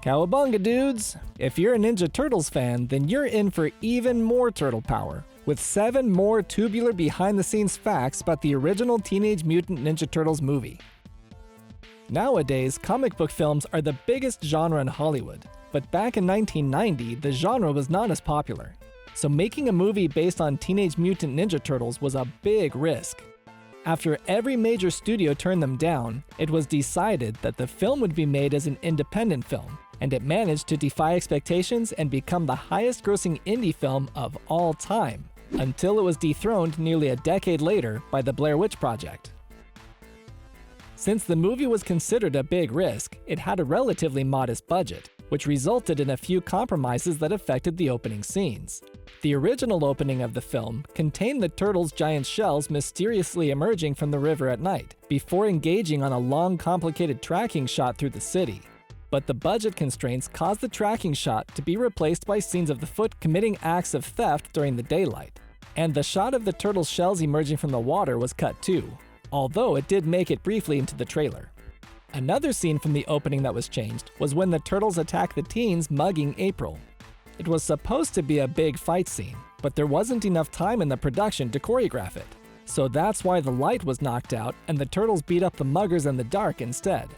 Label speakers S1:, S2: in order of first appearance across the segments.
S1: Cowabunga, dudes! If you're a Ninja Turtles fan, then you're in for even more turtle power, with 7 more tubular behind-the-scenes facts about the original Teenage Mutant Ninja Turtles movie. Nowadays, comic book films are the biggest genre in Hollywood, but back in 1990, the genre was not as popular. So making a movie based on Teenage Mutant Ninja Turtles was a big risk. After every major studio turned them down, it was decided that the film would be made as an independent film, and it managed to defy expectations and become the highest-grossing indie film of all time, until it was dethroned nearly a decade later by the Blair Witch Project. Since the movie was considered a big risk, it had a relatively modest budget, which resulted in a few compromises that affected the opening scenes. The original opening of the film contained the turtles' giant shells mysteriously emerging from the river at night, before engaging on a long, complicated tracking shot through the city. But the budget constraints caused the tracking shot to be replaced by scenes of the Foot committing acts of theft during the daylight. And the shot of the turtles' shells emerging from the water was cut too, although it did make it briefly into the trailer. Another scene from the opening that was changed was when the turtles attack the teens mugging April. It was supposed to be a big fight scene, but there wasn't enough time in the production to choreograph it. So that's why the light was knocked out and the turtles beat up the muggers in the dark instead.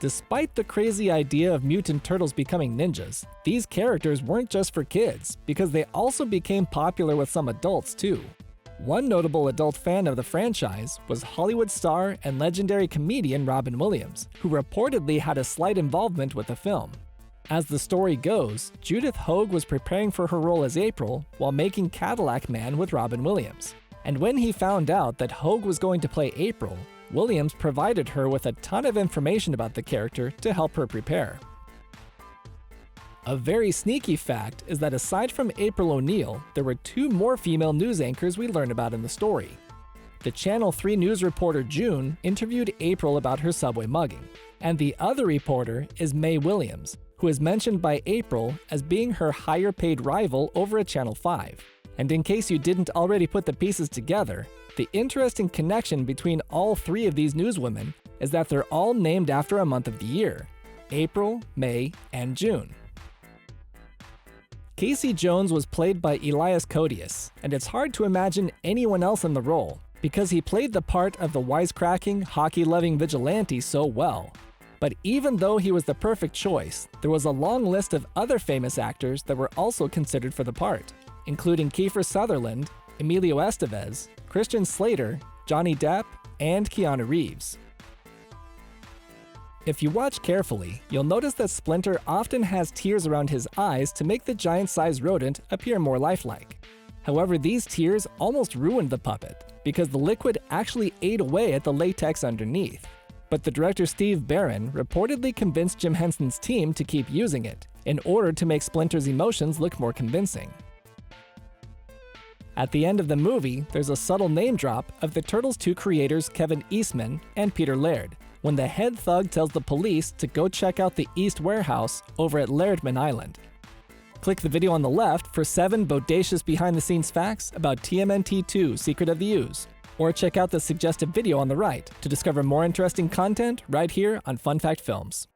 S1: Despite the crazy idea of mutant turtles becoming ninjas, these characters weren't just for kids, because they also became popular with some adults too. One notable adult fan of the franchise was Hollywood star and legendary comedian Robin Williams, who reportedly had a slight involvement with the film. As the story goes, Judith Hoag was preparing for her role as April while making Cadillac Man with Robin Williams. And when he found out that Hoag was going to play April, Williams provided her with a ton of information about the character to help her prepare. A very sneaky fact is that aside from April O'Neil, there were 2 more female news anchors we learned about in the story. The Channel 3 news reporter June interviewed April about her subway mugging, and the other reporter is Mae Williams, who is mentioned by April as being her higher-paid rival over at Channel 5. And in case you didn't already put the pieces together, the interesting connection between all 3 of these newswomen is that they're all named after a month of the year: April, May, and June. Casey Jones was played by Elias Koteas, and it's hard to imagine anyone else in the role, because he played the part of the wisecracking, hockey-loving vigilante so well. But even though he was the perfect choice, there was a long list of other famous actors that were also considered for the part, including Kiefer Sutherland, Emilio Estevez, Christian Slater, Johnny Depp, and Keanu Reeves. If you watch carefully, you'll notice that Splinter often has tears around his eyes to make the giant-sized rodent appear more lifelike. However, these tears almost ruined the puppet, because the liquid actually ate away at the latex underneath. But the director Steve Barron reportedly convinced Jim Henson's team to keep using it, in order to make Splinter's emotions look more convincing. At the end of the movie, there's a subtle name drop of the Turtles' 2 creators Kevin Eastman and Peter Laird, when the head thug tells the police to go check out the East Warehouse over at Lairdman Island. Click the video on the left for 7 bodacious behind-the-scenes facts about TMNT 2 Secret of the Ooze, or check out the suggested video on the right to discover more interesting content right here on Fun Fact Films.